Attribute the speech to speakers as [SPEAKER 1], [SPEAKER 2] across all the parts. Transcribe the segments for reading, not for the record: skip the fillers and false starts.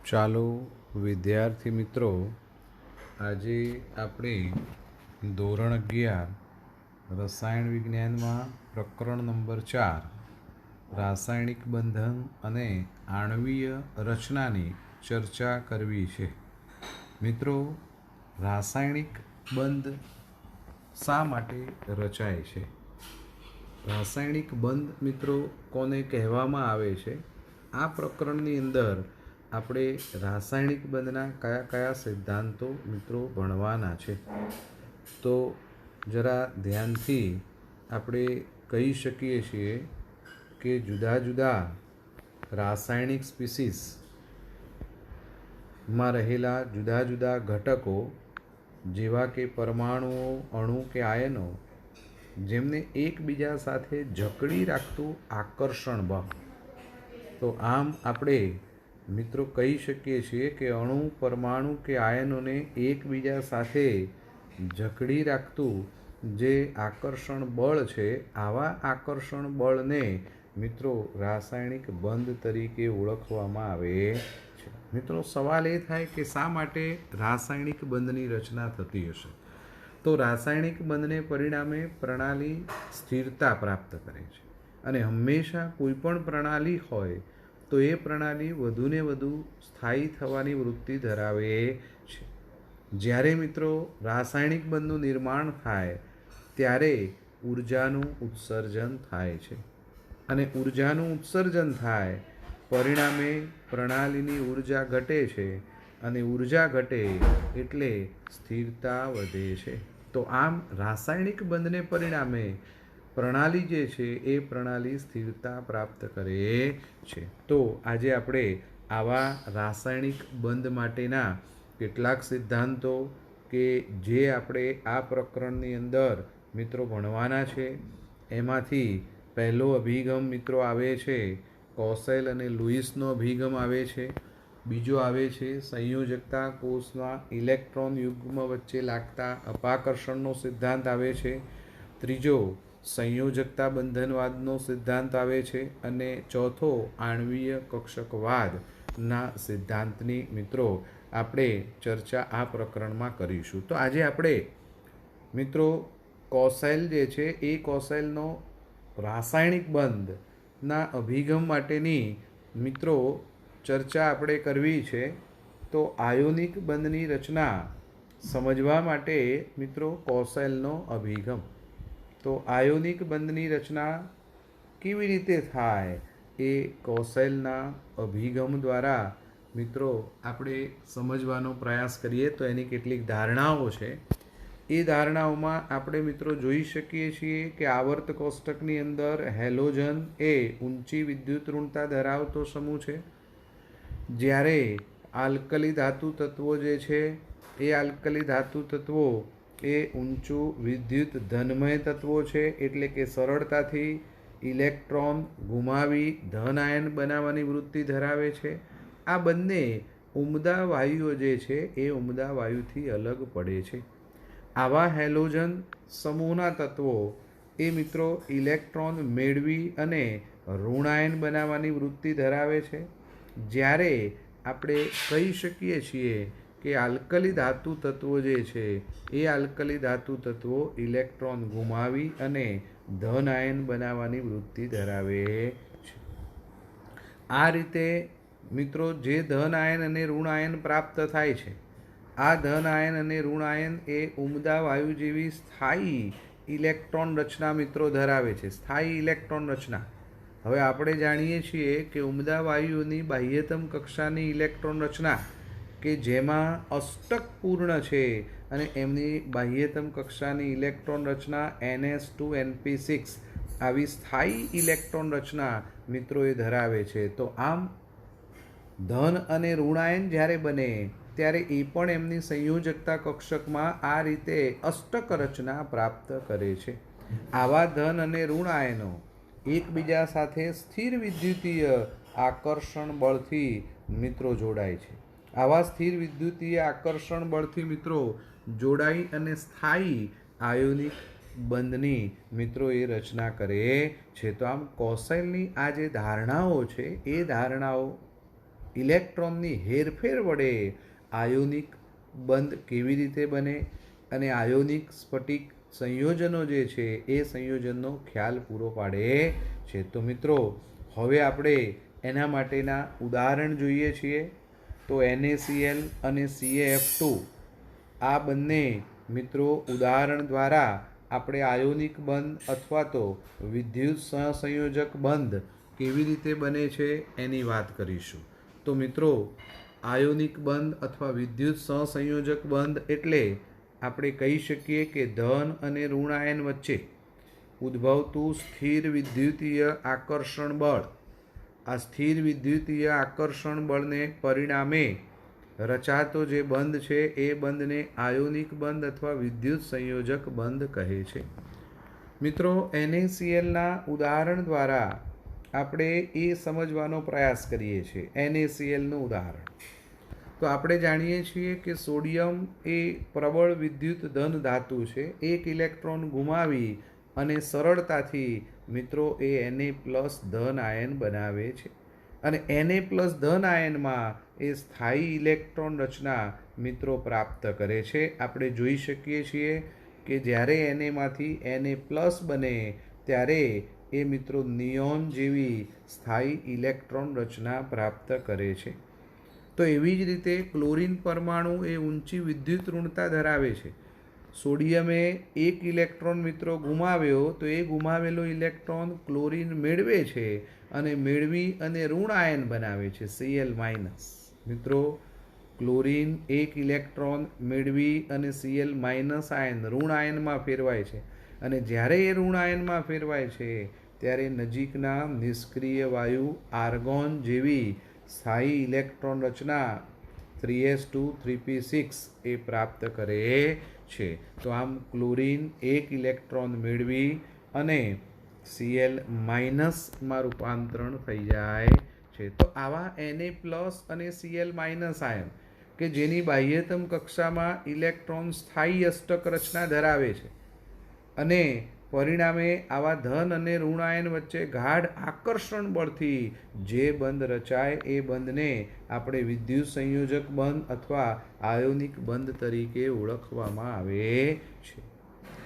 [SPEAKER 1] ચાલો વિદ્યાર્થી મિત્રો, આજે આપણે ધોરણ 11 રસાયણ વિજ્ઞાનમાં પ્રકરણ નંબર 4 રાસાયણિક બંધન અને આણ્વીય રચનાની ચર્ચા કરવી છે. મિત્રો, રાસાયણિક બંધ શા માટે રચાય છે? રાસાયણિક બંધ મિત્રો કોને કહેવામાં આવે છે? આ પ્રકરણની અંદર આપણે રાસાયણિક બંધના કયા કયા સિદ્ધાંતો મિત્રો ભણવાના છે. તો જરા ધ્યાનથી આપણે કહી શકીએ છીએ કે જુદા જુદા રાસાયણિક સ્પીસીસમાં રહેલા જુદા જુદા ઘટકો જેવા કે પરમાણુઓ, અણુ કે આયનો, જેમને એકબીજા સાથે જકડી રાખતું આકર્ષણ બળ. તો આમ આપણે મિત્રો કહી શકીએ છીએ કે અણુ, પરમાણુ કે આયનોને એકબીજા સાથે જકડી રાખતું જે આકર્ષણ બળ છે, આવા આકર્ષણ બળને મિત્રો રાસાયણિક બંધ તરીકે ઓળખવામાં આવે છે. મિત્રો, સવાલ એ થાય કે શા માટે રાસાયણિક બંધની રચના થતી હશે? તો રાસાયણિક બંધને પરિણામે પ્રણાલી સ્થિરતા પ્રાપ્ત કરે છે અને હંમેશા કોઈ પણ પ્રણાલી હોય તો એ પ્રણાલી વધુને વધુ સ્થાયી થવાની વૃત્તિ ધરાવે છે. જ્યારે મિત્રો રાસાયણિક બંધનું નિર્માણ થાય ત્યારે ઉર્જાનું ઉત્સર્જન થાય છે અને ઉર્જાનું ઉત્સર્જન થાય પરિણામે પ્રણાલીની ઉર્જા ઘટે છે અને ઉર્જા ઘટે એટલે સ્થિરતા વધે છે. તો આમ રાસાયણિક બંધને પરિણામે પ્રણાલી જે છે એ પ્રણાલી સ્થિરતા પ્રાપ્ત કરે છે. તો આજે આપણે આવા રાસાયણિક બંધ માટેના કેટલાક સિદ્ધાંતો કે જે આપણે આ પ્રકરણની અંદર મિત્રો ભણવાના છે, એમાંથી પહેલો અભિગમ મિત્રો આવે છે કોસેલ અને લુઈસનો અભિગમ આવે છે. બીજો આવે છે સંયોજકતા કોષમાં ઇલેક્ટ્રોન યુગ્મ વચ્ચે લાગતા અપાકર્ષણનો સિદ્ધાંત આવે છે. ત્રીજો સંયોજકતા બંધનવાદનો સિદ્ધાંત આવે છે અને ચોથો આણ્વીય કક્ષકવાદના સિદ્ધાંતની મિત્રો આપણે ચર્ચા આ પ્રકરણમાં કરીશું. તો આજે આપણે મિત્રો કોસેલ જે છે એ કોસેલનો રાસાયણિક બંધના અભિગમ માટેની મિત્રો ચર્ચા આપણે કરવી છે. તો આયોનિક બંધની રચના સમજવા માટે મિત્રો કોસેલનો અભિગમ. તો આયોનિક બંધની રચના કેવી રીતે થાય એ કોસેલના અભિગમ દ્વારા મિત્રો આપણે સમજવાનો પ્રયાસ કરીએ. તો એની કેટલીક ધારણાઓ છે. એ ધારણાઓમાં આપણે મિત્રો જોઈ શકીએ છીએ કે આવર્ત કોષ્ટકની અંદર હેલોજન એ ઊંચી વિદ્યુત ઋણતા ધરાવતો સમૂહ છે, જ્યારે આલ્કલી ધાતુ તત્વો જે છે એ આલ્કલી ધાતુ તત્વો એ ઊંચું વિદ્યુત ધનમય તત્વો છે, એટલે કે સરળતાથી ઇલેક્ટ્રોન ગુમાવી ધન આયન બનાવવાની વૃત્તિ ધરાવે છે. આ બંને ઉમદા વાયુઓ જે છે એ ઉમદા વાયુથી અલગ પડે છે. આવા હેલોજન સમૂહના તત્વો એ મિત્રો ઇલેક્ટ્રોન મેળવી અને ઋણાયન બનાવવાની વૃત્તિ ધરાવે છે, જ્યારે આપણે કહી શકીએ છીએ કે આલ્કલી ધાતુ તત્વો જે છે એ આલ્કલી ધાતુ તત્વો ઇલેક્ટ્રોન ગુમાવી અને ધન આયન બનાવવાની વૃત્તિ ધરાવે છે. આ રીતે મિત્રો જે ધન આયન અને ઋણ આયન પ્રાપ્ત થાય છે, આ ધન આયન અને ઋણ આયન એ ઉમદા વાયુ જેવી સ્થાયી ઇલેક્ટ્રોન રચના મિત્રો ધરાવે છે. સ્થાયી ઇલેક્ટ્રોન રચના. હવે આપણે જાણીએ છીએ કે ઉમદા વાયુઓની બાહ્યતમ કક્ષાની ઇલેક્ટ્રોન રચના કે જેમાં અષ્ટક પૂર્ણ છે અને એમની બાહ્યતમ કક્ષાની ઇલેક્ટ્રોન રચના NS2 NP6 આવી સ્થાયી ઇલેક્ટ્રોન રચના મિત્રો એ ધરાવે છે. તો આમ ધન અને ઋણાયન જ્યારે બને ત્યારે એ પણ એમની સંયોજકતા કક્ષકમાં આ રીતે અષ્ટક રચના પ્રાપ્ત કરે છે. આવા ધન અને ઋણ આયનો એકબીજા સાથે સ્થિર વિદ્યુતીય આકર્ષણ બળથી મિત્રો જોડાય છે. આવા સ્થિર વિદ્યુતીય આકર્ષણ બળથી મિત્રો જોડાઈ અને સ્થાયી આયોનિક બંધની મિત્રો એ રચના કરે છે. તો આમ કોસેલની આ જે ધારણાઓ છે એ ધારણાઓ ઇલેક્ટ્રોનની હેરફેર વડે આયોનિક બંધ કેવી રીતે બને અને આયોનિક સ્ફટિક સંયોજનો જે છે એ સંયોજનનો ખ્યાલ પૂરો પાડે છે. તો મિત્રો હવે આપણે એના માટેના ઉદાહરણ જોઈએ છીએ. તો NaCl અને CaF2 આ બંને મિત્રો ઉદાહરણ દ્વારા આપણે આયોનિક બંધ અથવા તો વિદ્યુત સહસંયોજક બંધ કેવી રીતે બને છે એની વાત કરીશું. તો મિત્રો આયોનિક બંધ અથવા વિદ્યુત સહસંયોજક બંધ એટલે આપણે કહી શકીએ કે ધન અને ઋણ આયન વચ્ચે ઉદ્ભવતું સ્થિર વિદ્યુતીય આકર્ષણ બળ. આ સ્થિર વિદ્યુતીય આકર્ષણ બળને પરિણામે રચાતો જે બંધ છે એ બંધને આયોનિક બંધ અથવા વિદ્યુત સંયોજક બંધ કહે છે. મિત્રો NaClના ઉદાહરણ દ્વારા આપણે એ સમજવાનો પ્રયાસ કરીએ છીએ. NaClનું ઉદાહરણ તો આપણે જાણીએ છીએ કે સોડિયમ એ પ્રબળ વિદ્યુત ધન ધાતુ છે. એક ઇલેક્ટ્રોન ગુમાવી અને સરળતાથી મિત્રો એ Na+ ધન આયન બનાવે છે અને Na+ ધન આયનમાં એ સ્થાયી ઇલેક્ટ્રોન રચના મિત્રો પ્રાપ્ત કરે છે. આપણે જોઈ શકીએ છીએ કે જ્યારે Na Na+ બને ત્યારે એ મિત્રો નિયોન જેવી સ્થાયી ઇલેક્ટ્રોન રચના પ્રાપ્ત કરે છે. તો એવી જ રીતે ક્લોરીન પરમાણુ એ ઊંચી વિદ્યુત ઋણતા ધરાવે છે. સોડિયમે એક ઇલેક્ટ્રોન મિત્રો ગુમાવ્યો તો એ ગુમાવેલો ઇલેક્ટ્રોન ક્લોરીન મેળવે છે અને મેળવી અને ઋણ આયન બનાવે છે Cl-. મિત્રો ક્લોરીન એક ઇલેક્ટ્રોન મેળવી અને Cl- આયન ઋણ આયનમાં ફેરવાય છે અને જ્યારે એ ઋણ આયનમાં ફેરવાય છે ત્યારે નજીકના નિષ્ક્રિય વાયુ આર્ગોન જેવી સ્થાયી ઇલેક્ટ્રોન રચના 3s2 3p6 એ પ્રાપ્ત કરે છે. તો આમ ક્લોરીન એક ઇલેક્ટ્રોન મેળવી અને Cl- માં રૂપાંતરણ થઈ જાય છે. તો આવા Na+ અને Cl- આયન કે જેની બાહ્યતમ કક્ષામાં ઇલેક્ટ્રોન સ્થાયી અષ્ટક રચના ધરાવે છે અને પરિણામે આવા ધન અને ઋણ આયન વચ્ચે ગાઢ આકર્ષણ બળથી જે બંધ રચાય એ બંધને આપણે વિદ્યુત સંયોજક બંધ અથવા આયોનિક બંધ તરીકે ઓળખવામાં આવે છે.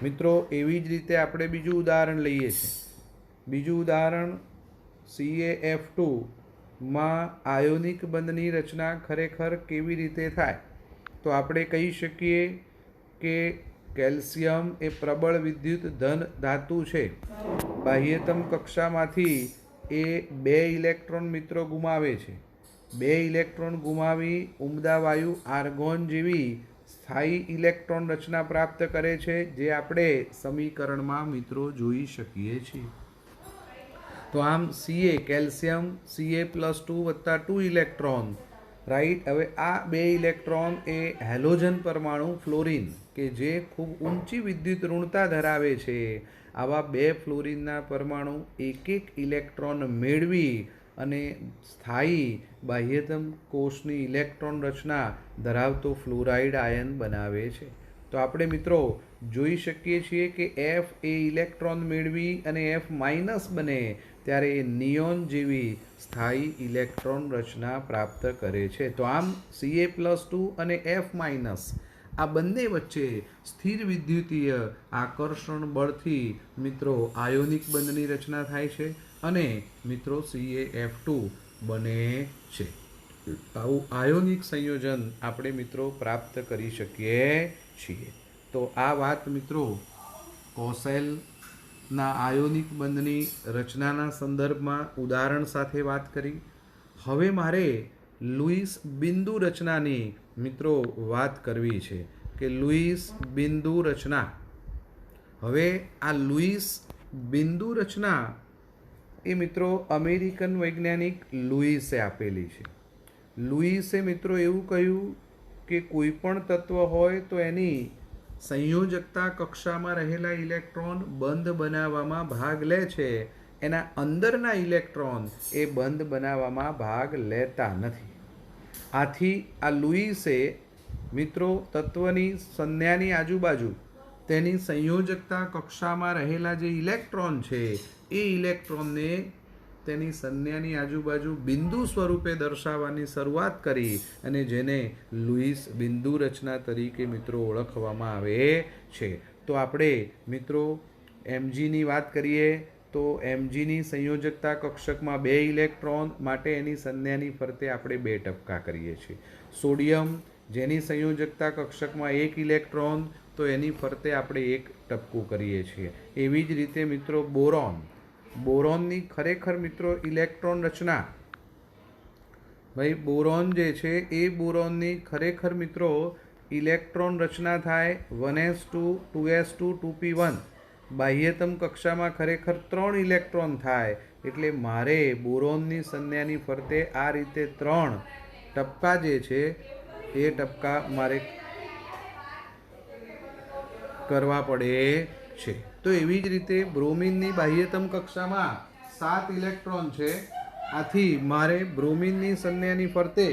[SPEAKER 1] મિત્રો એવી જ રીતે આપણે બીજું ઉદાહરણ લઈએ છીએ. બીજું ઉદાહરણ CaF2 માં આયોનિક બંધની રચના ખરેખર કેવી રીતે થાય. તો આપણે કહી શકીએ કે કેલ્શિયમ એ પ્રબળ વિદ્યુત ધન ધાતુ છે. બાહ્યતમ કક્ષામાંથી એ 2 ઇલેક્ટ્રોન મિત્રો ગુમાવે છે. 2 ઇલેક્ટ્રોન ગુમાવી ઉમદા વાયુ આર્ગોન જેવી સ્થાયી ઇલેક્ટ્રોન રચના પ્રાપ્ત કરે છે જે આપણે સમીકરણમાં મિત્રો જોઈ શકીએ છીએ. તો આમ Ca કેલ્શિયમ Ca+2 વત્તા 2 ઇલેક્ટ્રોન રાઈટ. હવે આ 2 ઇલેક્ટ્રોન એ હેલોજન પરમાણુ ફ્લોરિન કે જે ખૂબ ઊંચી વિદ્યુત ઋણતા ધરાવે છે. આવા 2 ફ્લોરિનના પરમાણુ એક ઇલેક્ટ્રોન મેળવી અને સ્થાયી બાહ્યતમ કોષની ઇલેક્ટ્રોન રચના ધરાવતો ફ્લોરાઇડ આયન બનાવે છે. તો આપણે મિત્રો જોઈ શકીએ છીએ કે F એ ઇલેક્ટ્રોન મેળવી અને F- બને ત્યારે એ નિયોન જેવી સ્થાયી ઇલેક્ટ્રોન રચના પ્રાપ્ત કરે છે. તો આમ Ca+2 અને F- આ બંને વચ્ચે સ્થિર વિદ્યુતીય આકર્ષણ બળથી મિત્રો આયોનિક બંધની રચના થાય છે અને મિત્રો CaF2 બને છે. આવું આયોનિક સંયોજન આપણે મિત્રો પ્રાપ્ત કરી શકીએ છીએ. તો આ વાત મિત્રો કોસેલના આયોનિક બંધની રચનાના સંદર્ભમાં ઉદાહરણ સાથે વાત કરી. હવે મારે લુઈસ બિંદુ રચનાની મિત્રો વાત કરવી છે કે લુઈસ બિંદુ રચના. હવે આ લુઈસ બિંદુ રચના એ મિત્રો અમેરિકન વૈજ્ઞાનિક લુઈસે આપેલી છે. લુઈસે મિત્રો એવું કહ્યું કે કોઈ પણ તત્વ હોય તો એની સંયોજકતા કક્ષામાં રહેલા ઇલેક્ટ્રોન બંધ બનાવવામાં ભાગ લે છે, એના અંદરના ઇલેક્ટ્રોન એ બંધ બનાવવામાં ભાગ લેતા નથી. આથી આ લુઈસે મિત્રો તત્વની સંજ્ઞાની આજુબાજુ તેની સંયોજકતા કક્ષામાં રહેલા જે ઇલેક્ટ્રોન છે એ ઇલેક્ટ્રોનને તેની સંજ્ઞાની આજુબાજુ બિંદુ સ્વરૂપે દર્શાવવાની શરૂઆત કરી અને જેને લુઈસ બિંદુ રચના તરીકે મિત્રો ઓળખવામાં આવે છે. તો આપણે મિત્રો એમજીની વાત કરીએ તો એમજીની સંયોજકતા કક્ષકમાં 2 ઇલેક્ટ્રોન માટે એની સંજ્ઞાની ફરતે આપણે 2 ટપકા કરીએ છીએ. સોડિયમ જેની સંયોજકતા કક્ષકમાં 1 ઇલેક્ટ્રોન તો એની ફરતે આપણે 1 ટપકું કરીએ છીએ. એવી જ રીતે મિત્રો બોરોનની ખરેખર મિત્રો ઇલેક્ટ્રોન રચના ભાઈ બોરોન જે છે એ બોરોનની ખરેખર મિત્રો ઇલેક્ટ્રોન રચના થાય 1s2 2s2 2p1. બાહ્યતમ કક્ષામાં ખરેખર 3 ઇલેક્ટ્રોન થાય. એટલે મારે બોરોનની સંજ્ઞાની ફરતે આ રીતે 3 ટપકા જે છે એ ટપકા મારે કરવા પડે છે. તો એવી જ રીતે બ્રોમિનની બાહ્યતમ કક્ષામાં 7 ઇલેક્ટ્રોન છે. આથી મારે બ્રોમિનની સંજ્ઞાની ફરતે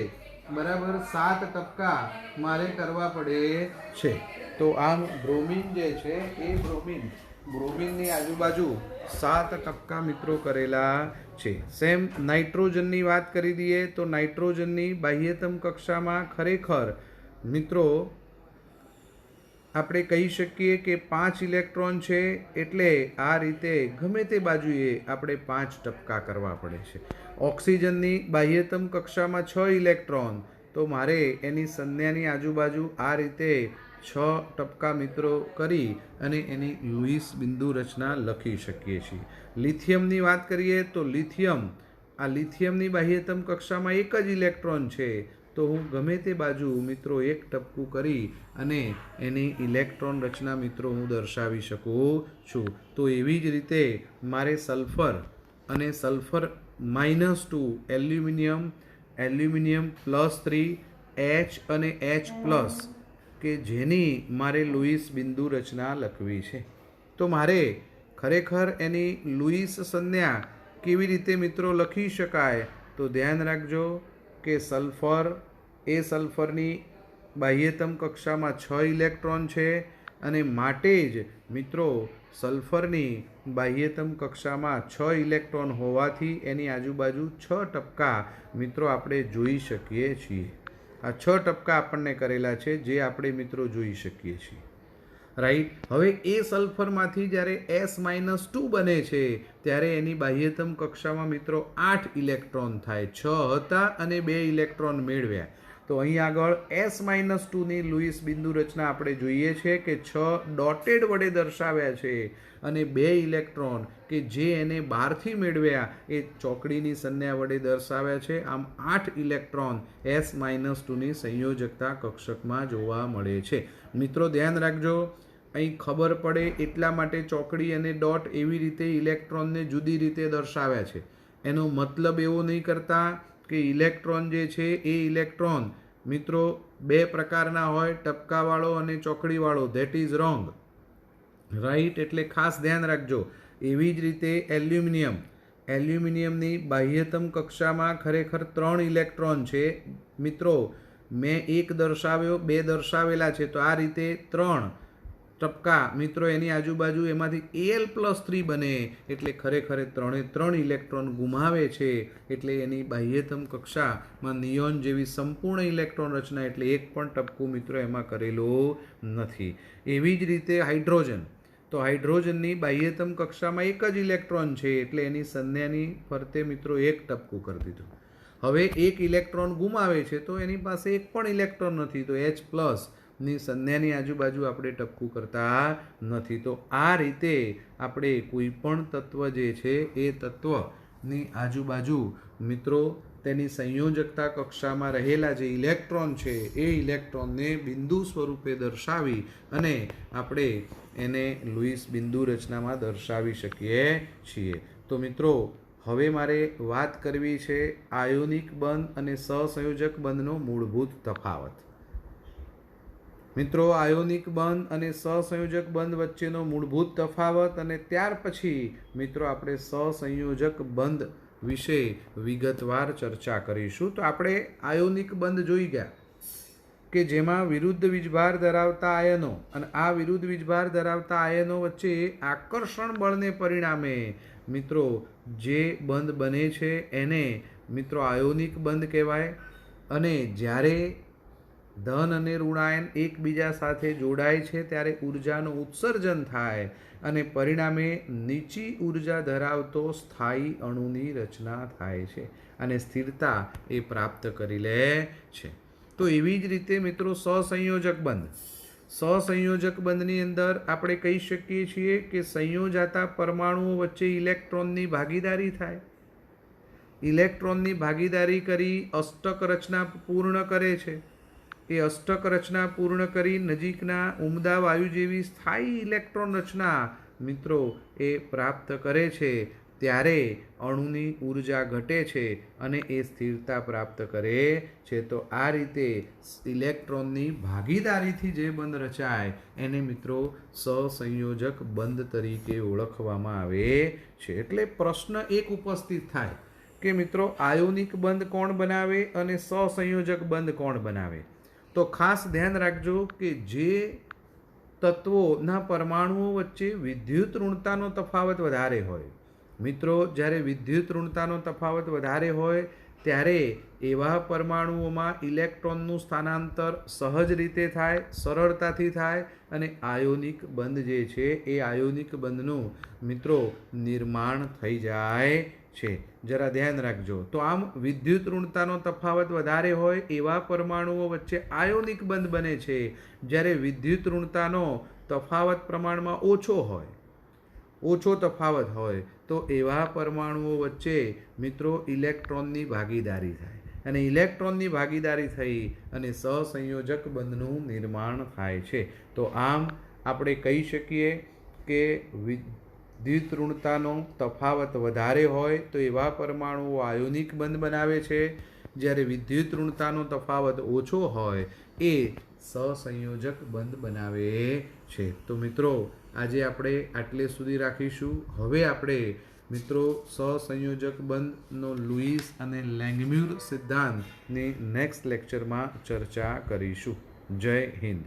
[SPEAKER 1] બરાબર 7 ટપકા મારે કરવા પડે છે. તો આમ બ્રોમિન જે છે એ બ્રોમિનની આજુબાજુ 7 ટપકા મિત્રો કરેલા છે. સેમ નાઇટ્રોજનની વાત કરી દઈએ તો નાઇટ્રોજનની બાહ્યતમ કક્ષામાં ખરેખર મિત્રો આપણે કહી શકીએ કે 5 ઇલેક્ટ્રોન છે. એટલે આ રીતે ગમે તે બાજુએ આપણે 5 ટપકા કરવા પડે છે. ઓક્સિજનની બાહ્યતમ કક્ષામાં 6 ઇલેક્ટ્રોન તો મારે એની સંજ્ઞાની આજુબાજુ આ રીતે 6 ટપકા મિત્રો કરી અને એની લુઈસ બિંદુ રચના લખી શકીએ છીએ. લિથિયમની વાત કરીએ તો લિથિયમની બાહ્યતમ કક્ષામાં 1 જ ઇલેક્ટ્રોન છે. તો હું ગમે તે બાજુ મિત્રો 1 ટપકું કરી અને એની ઇલેક્ટ્રોન રચના મિત્રો હું દર્શાવી શકું છું. તો એવી જ રીતે મારે સલ્ફર અને સલ્ફર -2 એલ્યુમિનિયમ +3 H અને H+ કે જેની મારે લુઈસ બિંદુ રચના લખવી છે. તો મારે ખરેખર એની લુઈસ સંજ્ઞા કેવી રીતે મિત્રો લખી શકાય તો ધ્યાન રાખજો કે સલ્ફરની બાહ્યતમ કક્ષામાં 6 ઇલેક્ટ્રોન છે અને માટે જ મિત્રો સલ્ફરની બાહ્યતમ કક્ષામાં 6 ઇલેક્ટ્રોન હોવાથી એની આજુબાજુ 6 ટપકા મિત્રો આપણે જોઈ શકીએ છીએ. આ 6 ટપકા આપણને કરેલા છે જે આપણે મિત્રો જોઈ શકીએ છીએ. રાઈટ. હવે એ સલ્ફરમાંથી જ્યારે S-2 બને છે ત્યારે એની બાહ્યતમ કક્ષામાં મિત્રો 8 ઇલેક્ટ્રોન થાય. 6 હતા અને 2 ઇલેક્ટ્રોન મેળવ્યા. તો અહીં આગળ S-2ની લુઈસ બિંદુ રચના આપણે જોઈએ છે કે 6 ડોટેડ વડે દર્શાવ્યા છે અને 2 ઇલેક્ટ્રોન કે જે એને બહારથી મેળવ્યા એ ચોકડીની સંજ્ઞા વડે દર્શાવ્યા છે. આમ 8 ઇલેક્ટ્રોન S-2ની સંયોજકતા કક્ષકમાં જોવા મળે છે. મિત્રો ધ્યાન રાખજો, અહીં ખબર પડે એટલા માટે ચોકડી અને ડોટ એવી રીતે ઇલેક્ટ્રોનને જુદી રીતે દર્શાવ્યા છે. એનો મતલબ એવો નહીં કરતા કે ઇલેક્ટ્રોન જે છે એ ઇલેક્ટ્રોન મિત્રો 2 પ્રકારના હોય, ટપકાવાળો અને ચોકડીવાળો. That is wrong. રાઈટ. એટલે ખાસ ધ્યાન રાખજો. એવી જ રીતે એલ્યુમિનિયમની બાહ્યતમ કક્ષામાં ખરેખર 3 ઇલેક્ટ્રોન છે. મિત્રો મેં 1 દર્શાવ્યો, 2 દર્શાવેલા છે. તો આ રીતે 3 ટપકા મિત્રો એની આજુબાજુ એમાંથી Al+3 બને. એટલે ખરેખર 3 ઇલેક્ટ્રોન ગુમાવે છે. એટલે એની બાહ્યતમ કક્ષામાં નિયોન જેવી સંપૂર્ણ ઇલેક્ટ્રોન રચના એટલે 1 પણ ટપકું મિત્રો એમાં કરેલું નથી. એવી જ રીતે હાઇડ્રોજનની બાહ્યતમ કક્ષામાં 1 જ ઇલેક્ટ્રોન છે. એટલે એની સંજ્ઞાની ફરતે મિત્રો 1 ટપકું કરી દીધું. હવે 1 ઇલેક્ટ્રોન ગુમાવે છે તો એની પાસે 1 પણ ઇલેક્ટ્રોન નથી. તો H+ ની સંજ્ઞાની આજુબાજુ આપણે ટપકું કરતા નથી. તો આ રીતે આપણે કોઈ પણ તત્વ જે છે એ તત્વની આજુબાજુ મિત્રો તેની સંયોજકતા કક્ષામાં રહેલા જે ઇલેક્ટ્રોન છે એ ઇલેક્ટ્રોનને બિંદુ સ્વરૂપે દર્શાવી અને આપણે એને લુઈસ બિંદુ રચનામાં દર્શાવી શકીએ છીએ. તો મિત્રો હવે મારે વાત કરવી છે આયોનિક બંધ અને સહસંયોજક બંધનો મૂળભૂત તફાવત. મિત્રો આયોનિક બંધ અને સહસંયોજક બંધ વચ્ચેનો મૂળભૂત તફાવત અને ત્યાર પછી મિત્રો આપણે સહસંયોજક બંધ વિશે વિગતવાર ચર્ચા કરીશું. તો આપણે આયોનિક બંધ જોઈ ગયા કે જેમાં વિરુદ્ધ વીજભાર ધરાવતા આયનો અને આ વિરુદ્ધ વીજભાર ધરાવતા આયનો વચ્ચે આકર્ષણ બળને પરિણામે મિત્રો જે બંધ બને છે એને મિત્રો આયોનિક બંધ કહેવાય. અને જ્યારે ધન અને ઋણાયન એકબીજા સાથે જોડાય છે ત્યારે ઉર્જાનું ઉત્સર્જન થાય અને પરિણામે નીચી ઉર્જા ધરાવતો સ્થાયી અણુની રચના થાય છે અને સ્થિરતા એ પ્રાપ્ત કરી લે છે. તો એવી જ રીતે મિત્રો સહસંયોજક બંધની અંદર આપણે કહી શકીએ છીએ કે સંયોજાતા પરમાણુઓ વચ્ચે ઇલેક્ટ્રોનની ભાગીદારી થાય. ઇલેક્ટ્રોનની ભાગીદારી કરી અષ્ટક રચના પૂર્ણ કરે છે. એ અષ્ટક રચના પૂર્ણ કરી નજીકના ઉમદા વાયુ જેવી સ્થાયી ઇલેક્ટ્રોન રચના મિત્રો એ પ્રાપ્ત કરે છે. ત્યારે અણુની ઉર્જા ઘટે છે અને એ સ્થિરતા પ્રાપ્ત કરે છે. તો આ રીતે ઇલેક્ટ્રોનની ભાગીદારીથી જે બંધ રચાય એને મિત્રો સહસંયોજક બંધ તરીકે ઓળખવામાં આવે છે. એટલે પ્રશ્ન એક ઉપસ્થિત થાય કે મિત્રો આયોનિક બંધ કોણ બનાવે અને સહસંયોજક બંધ કોણ બનાવે? તો ખાસ ધ્યાન રાખજો કે જે તત્વોના પરમાણુઓ વચ્ચે વિદ્યુત ઋણતાનો તફાવત વધારે હોય, મિત્રો જ્યારે વિદ્યુત ઋણતાનો તફાવત વધારે હોય ત્યારે એવા પરમાણુઓમાં ઇલેક્ટ્રોનનું સ્થાનાંતર સહજ રીતે થાય, સરળતાથી થાય અને આયોનિક બંધ જે છે એ આયોનિક બંધનું મિત્રો નિર્માણ થઈ જાય છે. જરા ધ્યાન રાખજો. તો આમ વિદ્યુત ઋણતાનો તફાવત વધારે હોય એવા પરમાણુઓ વચ્ચે આયોનિક બંધ બને છે. જ્યારે વિદ્યુત ઋણતાનો તફાવત પ્રમાણમાં ઓછો તફાવત હોય તો એવા પરમાણુઓ વચ્ચે મિત્રો ઇલેક્ટ્રોનની ભાગીદારી થાય અને ઇલેક્ટ્રોનની ભાગીદારી થઈ અને સહસંયોજક બંધનું નિર્માણ થાય છે. તો આમ આપણે કહી શકીએ કે વિદ્યુત ઋણતાનો તફાવત વધારે હોય તો એવા પરમાણુઓ આયોનિક બંધ બનાવે છે. જ્યારે વિદ્યુત ઋણતાનો તફાવત ઓછો હોય એ સહસંયોજક બંધ બનાવે છે. તો મિત્રો આજે આપણે આટલે સુધી રાખીશું. હવે આપણે મિત્રો સહસંયોજક બંધનો લુઈસ અને લેંગમ્યુર સિદ્ધાંતની નેક્સ્ટ લેક્ચરમાં ચર્ચા કરીશું. જય હિન્દ.